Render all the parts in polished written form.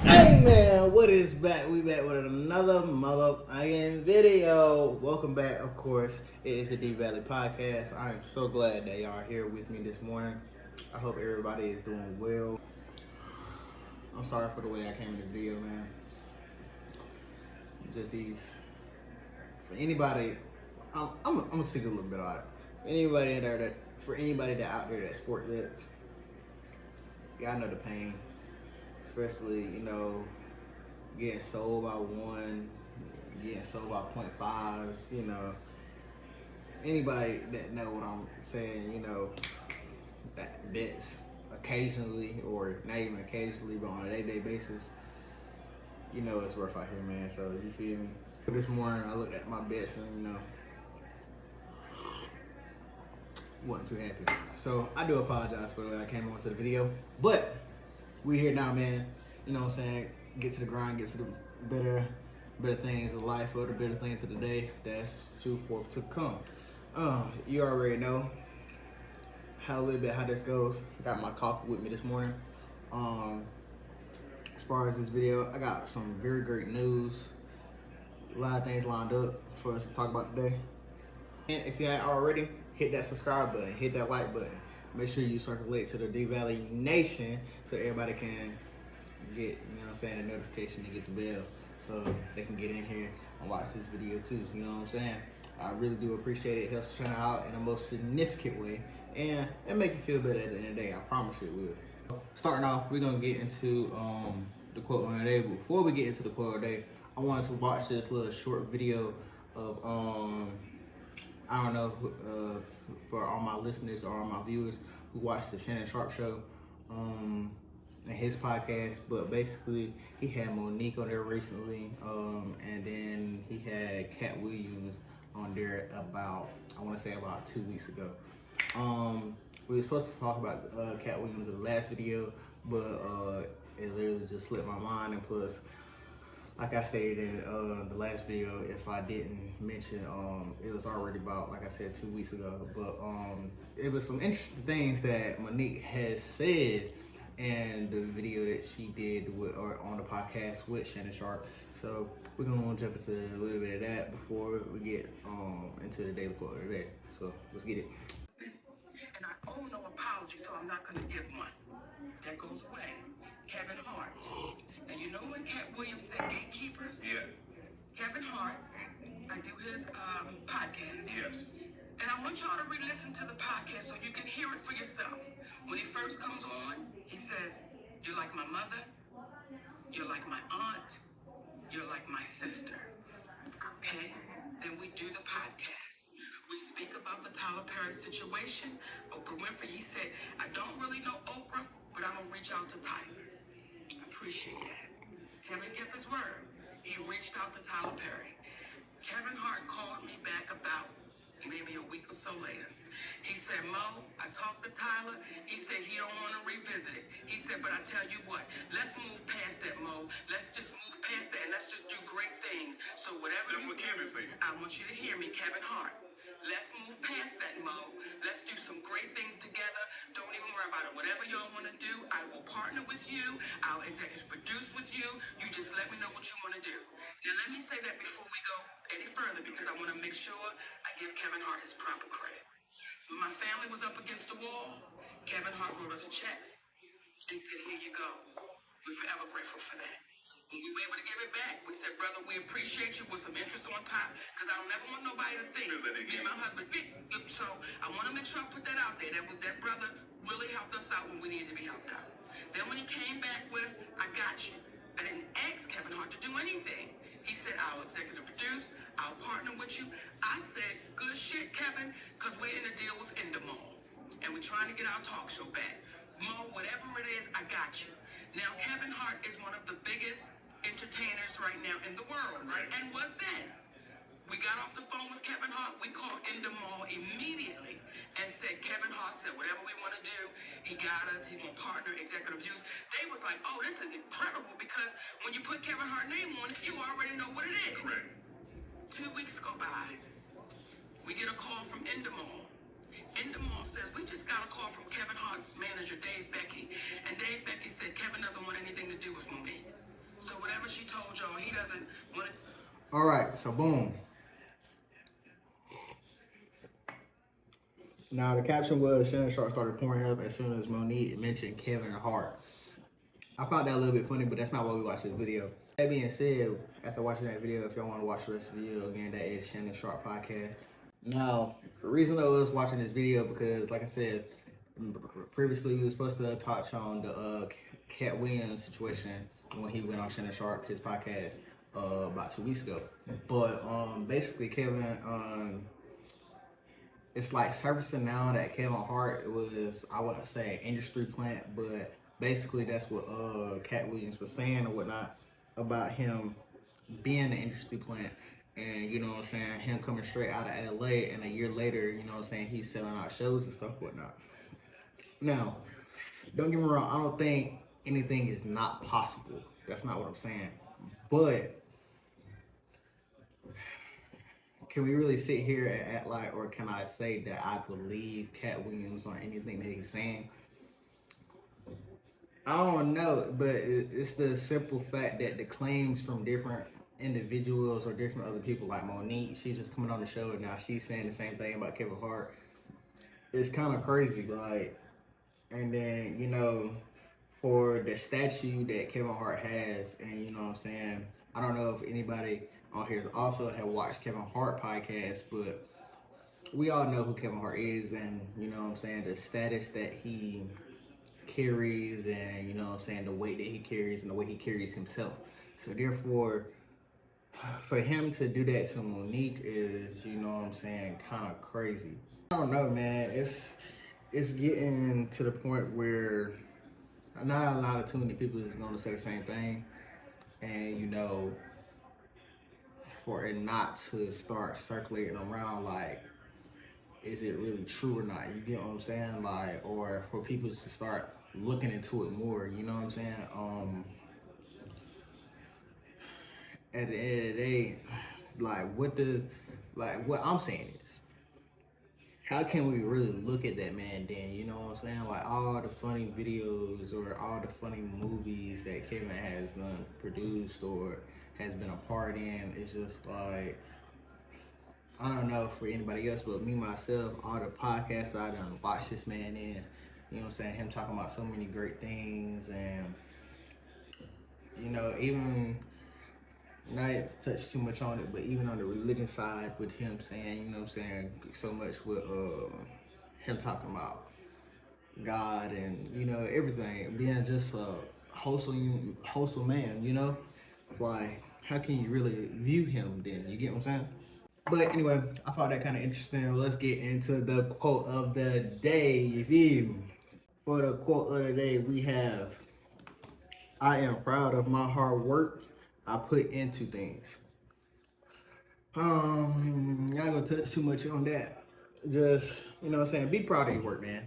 Hey man, what is back? We back with another motherfucking video. Welcome back, of course. It is the D Valley Podcast. I am so glad that y'all are here with me this morning. I hope everybody is doing well. I'm sorry for the way I came in the video, man. Just these, for anybody, I'm gonna speak a little bit on it. For anybody that out there that sport bets, y'all know the pain. Especially, getting sold by one, getting sold by 0.5s, anybody that know what I'm saying, that bets occasionally, or not even occasionally, but on a day-to-day basis, it's rough out here, man. So, you feel me? This morning, I looked at my bets and, wasn't too happy. So, I do apologize for the way I came onto the video, but we here now, man. You know what I'm saying? Get to the grind, get to the better things of life, or the better things of the day. That's too forth to come. You already know how this goes. Got my coffee with me this morning. As far as this video, I got some very great news. A lot of things lined up for us to talk about today. And if you haven't already, hit that subscribe button, hit that like button. Make sure you circulate to the D Valley Nation so everybody can get, the notification to get the bell so they can get in here and watch this video too. You know what I'm saying? I really do appreciate it. It helps the channel out in the most significant way, and it make you feel better at the end of the day. I promise you it will. Starting off, we're gonna get into the quote of the day. But before we get into the quote of the day, I wanted to watch this little short video of I don't know, for all my listeners or all my viewers who watch the Shannon Sharp show and his podcast, but basically he had Monique on there recently, and then he had Cat Williams on there about 2 weeks ago. We were supposed to talk about Cat Williams in the last video, but it literally just slipped my mind, and plus, like I stated in the last video, if I didn't mention, it was already about, like I said, 2 weeks ago. But it was some interesting things that Monique has said in the video that she did or on the podcast with Shannon Sharp. So we're gonna jump into a little bit of that before we get into the daily quote of the day. So let's get it. And I owe no apology, so I'm not gonna give one. That goes away. Kevin Hart. And you know when Cat Williams said gatekeepers? Yeah. Kevin Hart, I do his podcast. Yes. And I want y'all to re-listen to the podcast so you can hear it for yourself. When he first comes on, he says, "You're like my mother, you're like my aunt, you're like my sister." Okay? Then we do the podcast. We speak about the Tyler Perry situation. Oprah Winfrey, he said, "I don't really know Oprah, but I'm gonna reach out to Tyler." I appreciate that. Kevin kept his word. He reached out to Tyler Perry. Kevin Hart called me back about maybe a week or so later. He said, "Mo, I talked to Tyler. He said he don't want to revisit it. He said, but I tell you what, let's move past that, Mo. Let's just move past that and let's just do great things. So whatever That's what Kevin said. I want you to hear me, Kevin Hart. Let's move past that, Mo. Let's do some great things together. Don't even worry about it. Whatever y'all want to do, I will partner with you. I'll executive produce with you. You just let me know what you want to do." Now, let me say that before we go any further, because I want to make sure I give Kevin Hart his proper credit. When my family was up against the wall, Kevin Hart wrote us a check and said, here you go. We're forever grateful for that. When we were able to give it back, we said, brother, we appreciate you with some interest on top, because I don't ever want nobody to think me and my husband. So I want to make sure I put that out there. That brother really helped us out when we needed to be helped out. Then when he came back with, I got you. I didn't ask Kevin Hart to do anything. He said, I'll executive produce, I'll partner with you. I said, good shit, Kevin, because we're in a deal with Endemol. And we're trying to get our talk show back. Mo, whatever it is, I got you. Now, Kevin Hart is one of the biggest entertainers right now in the world, right? And was then. We got off the phone with Kevin Hart. We called Endemol immediately and said, Kevin Hart said, whatever we want to do, he got us, he can partner, executive produce. They was like, oh, this is incredible, because when you put Kevin Hart's name on it, you already know what it is. Correct. 2 weeks go by. We get a call from Endemol. Endemol says, we just got a call from Kevin Hart's manager, Dave Becky. And Dave Becky said, Kevin doesn't want anything to do with Monique. So whatever she told y'all, he doesn't want to. All right, so boom. Now the caption was Shannon Sharp started pouring up as soon as Monique mentioned Kevin Hart. I found that a little bit funny, but that's not why we watched this video. That being said, after watching that video, if y'all want to watch the rest of the video, again, that is Shannon Sharp Podcast. Now, the reason I was watching this video, because like I said, previously we were supposed to touch on the Cat Williams situation when he went on Shannon Sharp, his podcast, about 2 weeks ago. But basically Kevin, it's like surfacing now that Kevin Hart was, I wouldn't say an industry plant, but basically that's what Cat Williams was saying or whatnot about him being an industry plant. And you know what I'm saying, him coming straight out of LA, and a year later, you know what I'm saying, he's selling out shows and stuff whatnot. Now, don't get me wrong, I don't think anything is not possible. That's not what I'm saying. But can we really sit here and act like, or can I say that I believe Cat Williams on anything that he's saying? I don't know, but it's the simple fact that the claims from different individuals or different other people, like Monique, she's just coming on the show and now she's saying the same thing about Kevin Hart. It's kind of crazy, like, and then, you know, for the statue that Kevin Hart has, and you know what I'm saying, I don't know if anybody on here also have watched Kevin Hart podcast, but we all know who Kevin Hart is, and you know what I'm saying, the status that he carries, and you know what I'm saying, the weight that he carries and the way he carries himself. So therefore, for him to do that to Monique is, you know what I'm saying, kind of crazy. I don't know, man. It's getting to the point where not a lot of too many people is gonna say the same thing, and you know, for it not to start circulating around, like, is it really true or not? You get what I'm saying? Like, or for people to start looking into it more, you know what I'm saying? At the end of the day, like, what I'm saying is, how can we really look at that man then, you know what I'm saying? Like, all the funny videos or all the funny movies that Kevin has done, produced, or has been a part in, it's just like, I don't know for anybody else, but me, myself, all the podcasts I done watched this man in, you know what I'm saying, him talking about so many great things, and, you know, even, not to touch too much on it, but even on the religion side with him saying, you know what I'm saying, so much with him talking about God and, you know, everything, being just a wholesome man, you know? Like, how can you really view him then? You get what I'm saying? But anyway, I thought that kind of interesting. Let's get into the quote of the day. You feel me? For the quote of the day, we have, I am proud of my hard work I put into things. Not gonna touch too much on that. Just, you know what I'm saying, be proud of your work, man.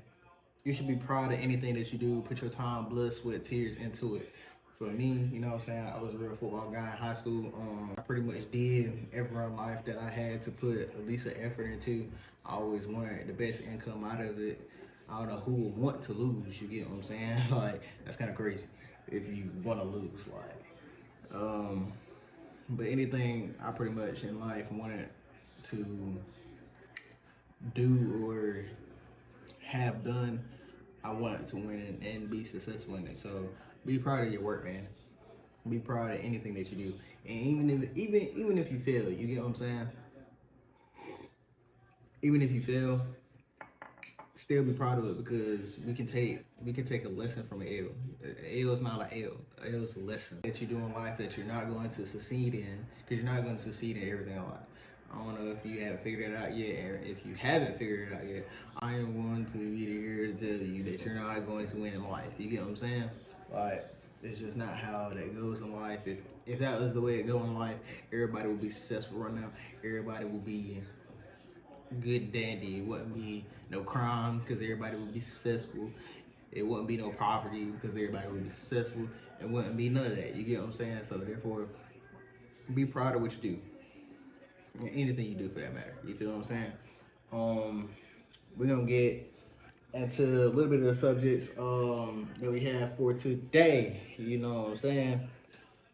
You should be proud of anything that you do. Put your time, blood, sweat, tears into it. For me, you know what I'm saying, I was a real football guy in high school. I pretty much did everywhere in life that I had to put at least an effort into. I always wanted the best income out of it. I don't know who would want to lose, you get what I'm saying? Like, that's kind of crazy if you want to lose, like. But anything I pretty much in life wanted to do or have done, I want to win and be successful in it. So be proud of your work, man. Be proud of anything that you do, and even if you fail, you get what I'm saying. Even if you fail, still be proud of it, because we can take a lesson from an L. A L is not an L. A L is a lesson that you do in life that you're not going to succeed in, because you're not going to succeed in everything in life. I don't know if you haven't figured it out yet, and if you haven't figured it out yet, I am going to be here to tell you that you're not going to win in life. You get what I'm saying? Like, it's just not how that goes in life. If that was the way it go in life, everybody would be successful right now. Everybody would be good dandy. It wouldn't be no crime because everybody would be successful. It wouldn't be no poverty because everybody would be successful. It wouldn't be none of that. You get what I'm saying? So therefore, be proud of what you do. Anything you do for that matter. You feel what I'm saying? We're gonna get into a little bit of the subjects that we have for today. You know what I'm saying?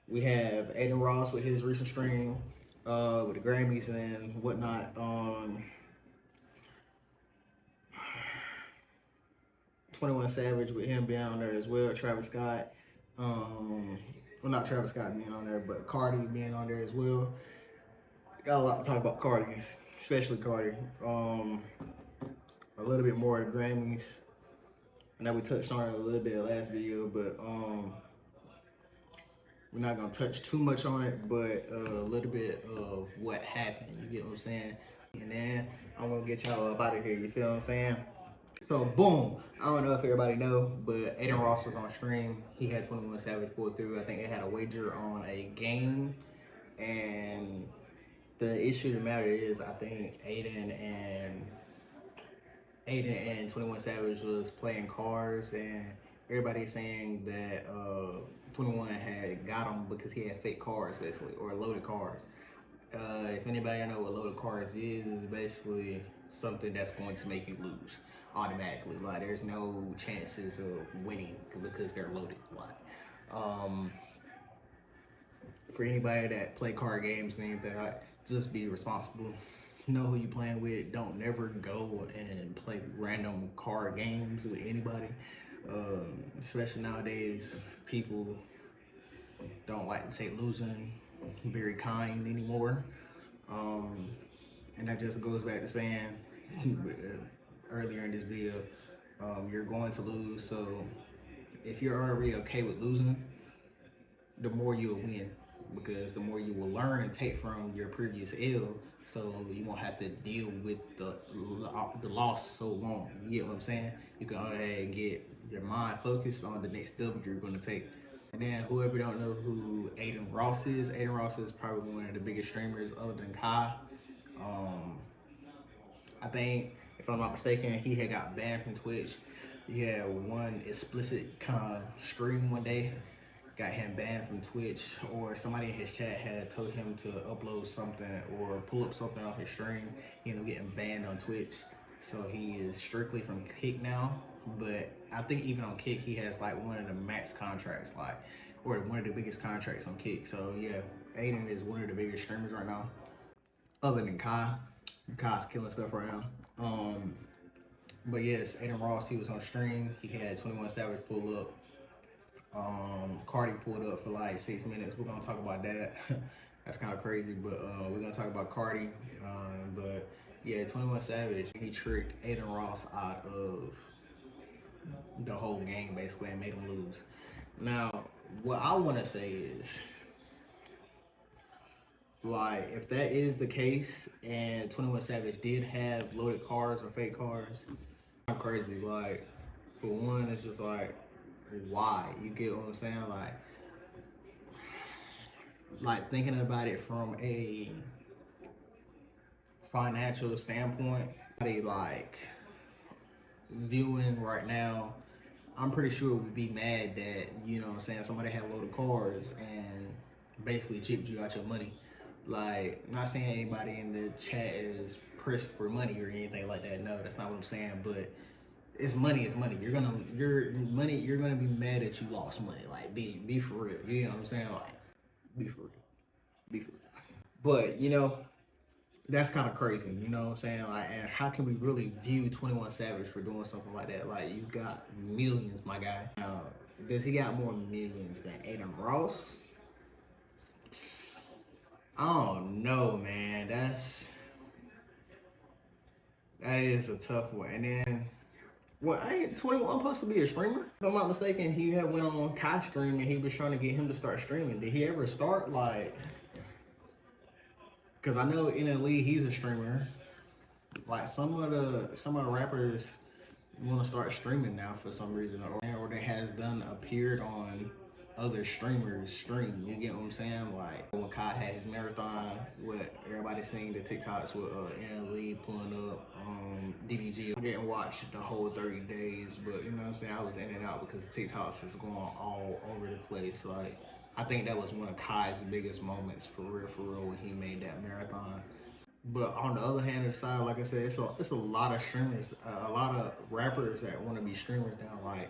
We have Aiden Ross with his recent stream with the Grammys and whatnot. 21 Savage with him being on there as well. Travis Scott. Well, not Travis Scott being on there, but Cardi being on there as well. Got a lot to talk about Cardi, especially Cardi. A little bit more of the Grammys. I know we touched on it a little bit in the last video, but we're not gonna touch too much on it, but a little bit of what happened. You get what I'm saying? And then I'm gonna get y'all up out of here. You feel what I'm saying? So boom, I don't know if everybody know, but Aiden Ross was on stream. He had 21 Savage pull through. I think they had a wager on a game, and the issue of the matter is, I think Aiden and 21 Savage was playing cards, and everybody's saying that 21 had got him because he had fake cards, basically, or loaded cards. If anybody know what loaded cards is basically something that's going to make you lose automatically. Like, there's no chances of winning because they're loaded. Like, for anybody that play card games and anything, like, just be responsible. Know who you playing with. Don't never go and play random card games with anybody. Especially nowadays, people don't like to take losing very kind anymore. And that just goes back to saying earlier in this video, you're going to lose. So if you're already okay with losing, the more you'll win, because the more you will learn and take from your previous L, so you won't have to deal with the loss so long. You get what I'm saying? You can go ahead and get your mind focused on the next W you're going to take. And then whoever don't know who Aiden Ross is probably one of the biggest streamers other than Kai. I think, if I'm not mistaken, he had got banned from Twitch. He had one explicit kind of scream one day, got him banned from Twitch, or somebody in his chat had told him to upload something or pull up something off his stream. He ended up getting banned on Twitch. So he is strictly from Kick now. But I think even on Kick, he has like one of the max contracts, like, or one of the biggest contracts on Kick. So yeah, Aiden is one of the biggest streamers right now, other than Kai. Kai's killing stuff right now. But yes, Aiden Ross, he was on stream. He had 21 Savage pull up. Cardi pulled up for like 6 minutes. We're gonna talk about that. That's kind of crazy, but we're gonna talk about Cardi. But yeah, 21 Savage, he tricked Aiden Ross out of the whole game basically and made him lose. Now, what I want to say is, like, if that is the case and 21 Savage did have loaded cards or fake cards, I'm crazy. Like, for one, it's just like, why? You get what I'm saying? Like thinking about it from a financial standpoint, like viewing right now, I'm pretty sure we'd be mad that, you know what I'm saying, somebody had a load of cards and basically chipped you out your money. Like, not saying anybody in the chat is pressed for money or anything like that. No, that's not what I'm saying. But it's money. It's money. You're gonna be mad that you lost money. Like, be for real. You know what I'm saying? Like, be for real. Be for real. But you know, that's kind of crazy, you know what I'm saying? Like, and how can we really view 21 Savage for doing something like that? Like, you got millions, my guy. Now, does he got more millions than Adin Ross? I don't know, man. That is a tough one. And then, well, ain't 21 supposed to be a streamer? If I'm not mistaken, he had went on Kai stream and he was trying to get him to start streaming. Did he ever start? Like, because I know in the league he's a streamer. Like some of the rappers want to start streaming now for some reason, or they has done appeared on other streamers stream. You get what I'm saying? Like when Kai had his marathon, what everybody seeing the TikToks with NLE pulling up DDG. I didn't watch the whole 30 days, but you know what I'm saying? I was in and out because TikToks was going all over the place. Like I think that was one of Kai's biggest moments for real when he made that marathon. But on the other hand of the side, like I said, it's a lot of streamers, a lot of rappers that want to be streamers now. Like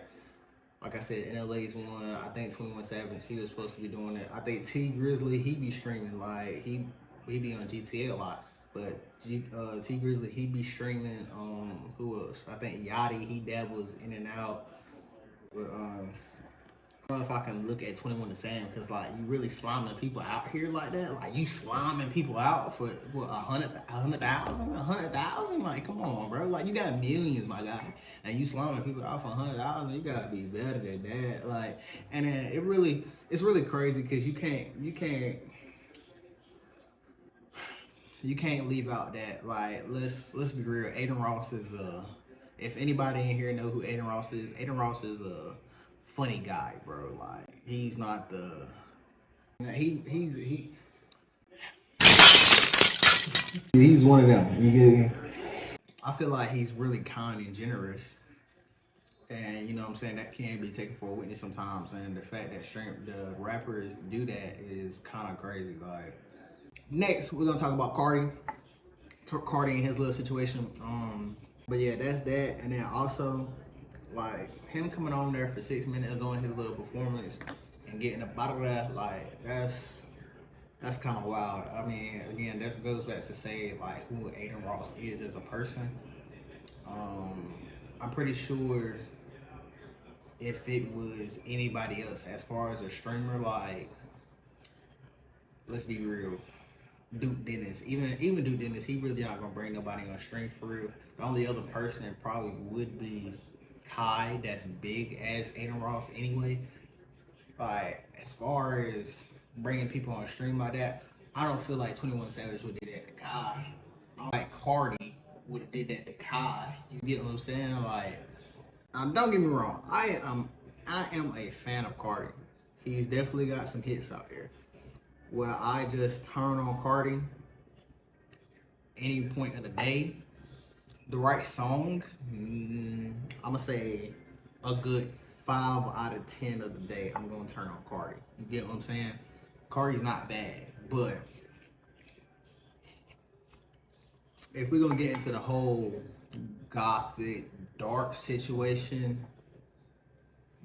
I said, NLA's one. I think 21 Savage, he was supposed to be doing it. I think T Grizzly, he be streaming. Like he be on GTA a lot. But T Grizzly, he be streaming. Who else? I think Yachty, he dabbles in and out. But I don't know if I can look at 21 the same, because like you really sliming people out here like that. Like you sliming people out for 100,000. Like come on, bro. Like you got millions, my guy, and you sliming people out for 100,000. You gotta be better than that. Like, and then it's really crazy because you can't leave out that. Like let's be real. Adin Ross is if anybody in here know who Adin Ross is a funny guy, bro. Like he's not the he's one of them. You get me? I feel like he's really kind and generous, and you know what I'm saying, that can be taken for a witness sometimes. And the fact that the rappers do that is kind of crazy. Like next, we're gonna talk about Cardi and his little situation. But yeah, that's that. And then also, like him coming on there for 6 minutes doing his little performance and getting up out of that, like that's kind of wild. I mean, again, that goes back to say like who Adin Ross is as a person. I'm pretty sure if it was anybody else, as far as a streamer, like let's be real, Duke Dennis, even Duke Dennis, he really not gonna bring nobody on stream for real. The only other person probably would be Kai, that's big as Adin Ross anyway. Like as far as bringing people on stream like that, I don't feel like 21 Savage would do that to Kai. Like Cardi would have did that to Kai. You get what I'm saying? Like, don't get me wrong, I am a fan of Cardi. He's definitely got some hits out there. Would I just turn on Cardi any point of the day? The right song, I'm gonna say a good 5 out of 10 of the day, I'm gonna turn on Cardi. You get what I'm saying? Cardi's not bad, but if we're gonna get into the whole gothic, dark situation,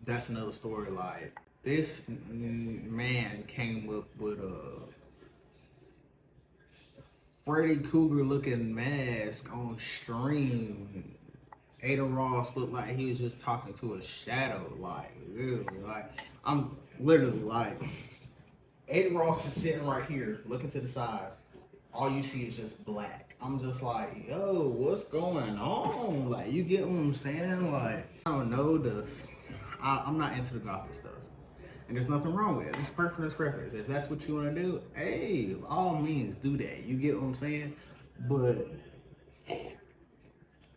that's another story. Like this man came up with a Freddy Krueger looking mask on stream. Adin Ross looked like he was just talking to a shadow, like literally. Like I'm literally like Adin Ross is sitting right here, looking to the side. All you see is just black. I'm just like, yo, what's going on? Like, you get what I'm saying? Like, I don't know I'm not into the gothic stuff. And there's nothing wrong with it. It's preference. If that's what you want to do, hey, by all means, do that. You get what I'm saying? But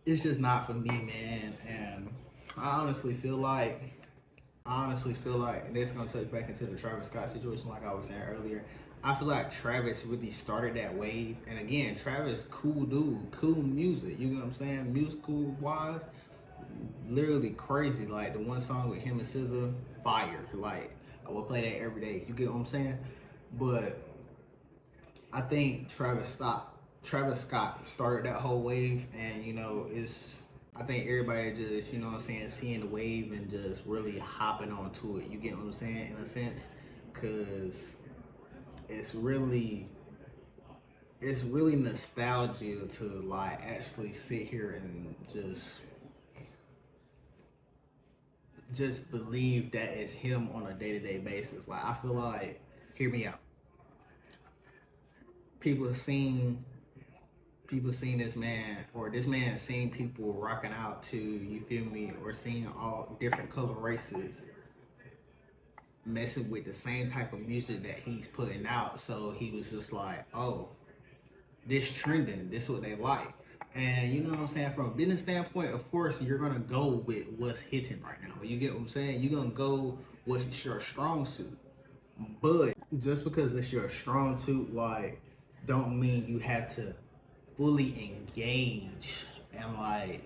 it's just not for me, man. And I honestly feel like, and this is gonna touch back into the Travis Scott situation, like I was saying earlier. I feel like Travis really started that wave. And again, Travis, cool dude, cool music. You know what I'm saying? Musical wise, literally crazy. Like the one song with him and SZA, fire. Like I will play that every day. You get what I'm saying? But I think Travis Scott started that whole wave, and you know, I think everybody just, you know what I'm saying, seeing the wave and just really hopping onto it. You get what I'm saying, in a sense, because it's really it's really nostalgia to like actually sit here and just believe that it's him on a day-to-day basis. Like I feel like, hear me out. People seen this man, or this man seen people rocking out to, you feel me, or seeing all different color races messing with the same type of music that he's putting out. So he was just like, oh, this trending, this what they like. And you know what I'm saying, from a business standpoint, of course you're gonna go with what's hitting right now. You get what I'm saying? You're gonna go with your strong suit. But just because it's your strong suit, like, don't mean you have to fully engage and like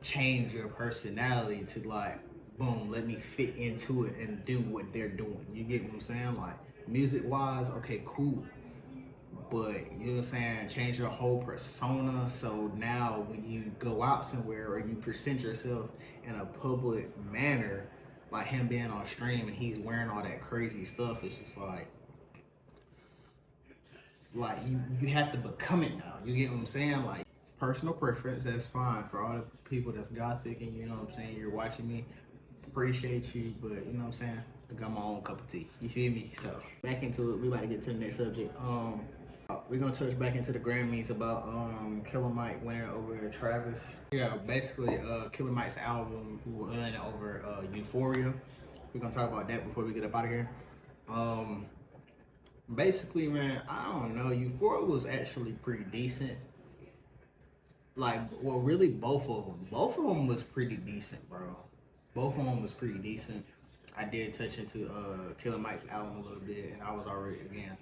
change your personality to like, boom, let me fit into it and do what they're doing. You get what I'm saying? Like, music wise, okay, cool. But you know what I'm saying, change your whole persona. So now when you go out somewhere or you present yourself in a public manner, like him being on stream and he's wearing all that crazy stuff, it's just like you have to become it now. You get what I'm saying? Like, personal preference, that's fine. For all the people that's gothic and you know what I'm saying, you're watching me, appreciate you, but you know what I'm saying, I got my own cup of tea. You feel me? So back into it. We about to get to the next subject. We're gonna touch back into the Grammys about Killer Mike winning over Travis. Yeah, basically Killer Mike's album winning over Euphoria. We're gonna talk about that before we get up out of here. Basically, man, I don't know. Euphoria was actually pretty decent. Like, well, really, both of them. Both of them was pretty decent, bro. Both of them was pretty decent. I did touch into Killer Mike's album a little bit, and I was already, again,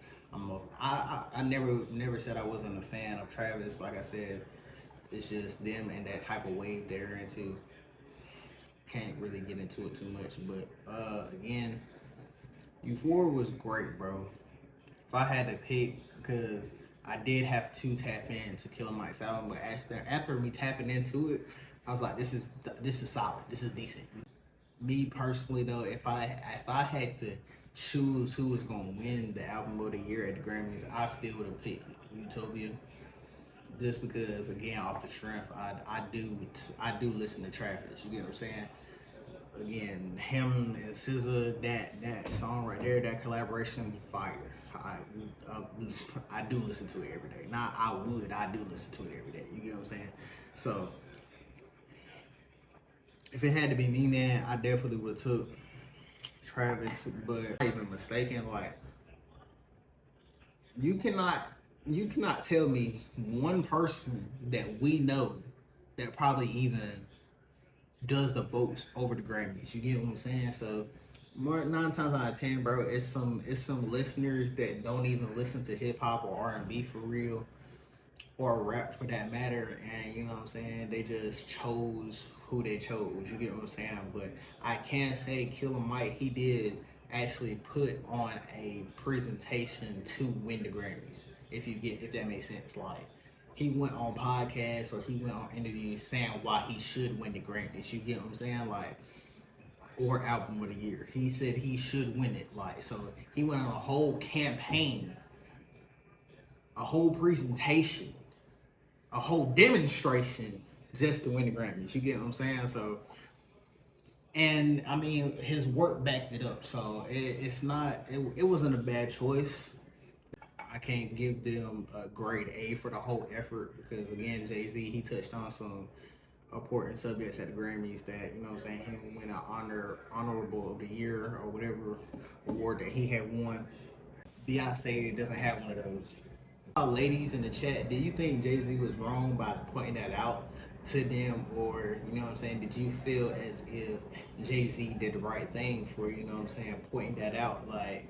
I never said I wasn't a fan of Travis. Like I said, it's just them and that type of wave they're into. Can't really get into it too much, but again, Euphoria was great, bro. If I had to pick, because I did have to tap into Killer Mike's album, but after me tapping into it, I was like, this is solid. This is decent. Me personally though, if I had to choose who was gonna win the album of the year at the Grammys, I still would have picked Utopia. Just because, again, off the strength, I do listen to Travis. You get what I'm saying? Again, him and SZA, that song right there, that collaboration, fire. I do listen to it every day. I do listen to it every day. You get what I'm saying? So if it had to be me, man, I definitely would have took Travis. But I'm not even mistaken, like, you cannot tell me one person that we know that probably even does the votes over the Grammys. You get what I'm saying? So 9 times out of 10, bro, it's some listeners that don't even listen to hip hop or R&B for real, or rap for that matter, and you know what I'm saying, they just chose who they chose. You get what I'm saying? But I can say Killer Mike, he did actually put on a presentation to win the Grammys. If that makes sense. Like, he went on podcasts or he went on interviews saying why he should win the Grammys. You get what I'm saying? Like, or album of the year. He said he should win it. Like, so he went on a whole campaign, a whole presentation, a whole demonstration just to win the Grammys. You get what I'm saying? So, and I mean, his work backed it up. So it wasn't a bad choice. I can't give them a grade A for the whole effort because, again, Jay-Z, he touched on some important subjects at the Grammys that, you know what I'm saying, he win an honorable of the year or whatever award that he had won. Beyonce doesn't have one of those. Ladies in the chat, do you think Jay-Z was wrong by pointing that out to them, or, you know what I'm saying, did you feel as if Jay-Z did the right thing for, you know what I'm saying, pointing that out, like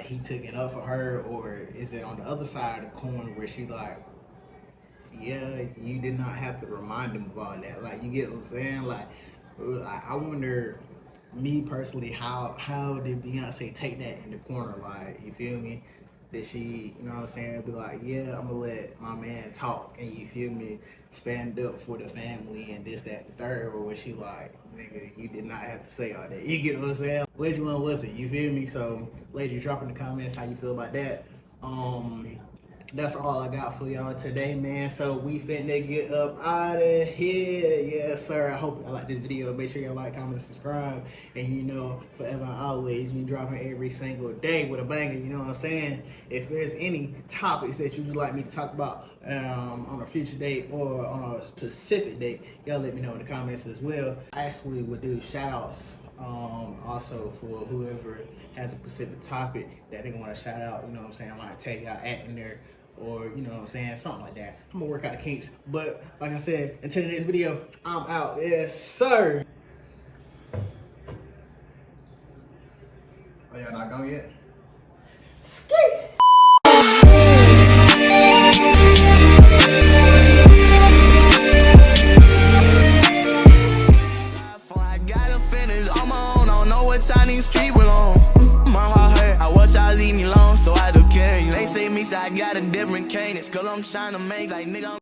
he took it up for her, or is it on the other side of the coin where she like, yeah, you did not have to remind him of all that? Like, you get what I'm saying? Like, I wonder, me personally, how did Beyonce take that in the corner? Like, you feel me? Did she, you know what I'm saying, be like, yeah, I'm gonna let my man talk, and you feel me, stand up for the family and this, that, the third? Or was she like, nigga, you did not have to say all that? You get what I'm saying? Which one was it? You feel me? So, ladies, drop in the comments how you feel about that. That's all I got for y'all today, man. So we finna get up out of here. Yes, sir. I hope y'all like this video. Make sure y'all like, comment, and subscribe. And you know, forever and always, me dropping every single day with a banger. You know what I'm saying? If there's any topics that you would like me to talk about on a future date or on a specific date, y'all let me know in the comments as well. I actually would do shout outs also for whoever has a specific topic that they want to shout out. You know what I'm saying? I might tag y'all at in there, or you know what I'm saying, something like that. I'm gonna work out the kinks. But like I said, until the next video, I'm out. Yes, sir. Oh, y'all not gone yet? Skate. Signing street with on. My heart hurt. I watch y'all leave me alone, so I don't care. They say me, so I got a different cadence. Cause I'm trying to make like nigga.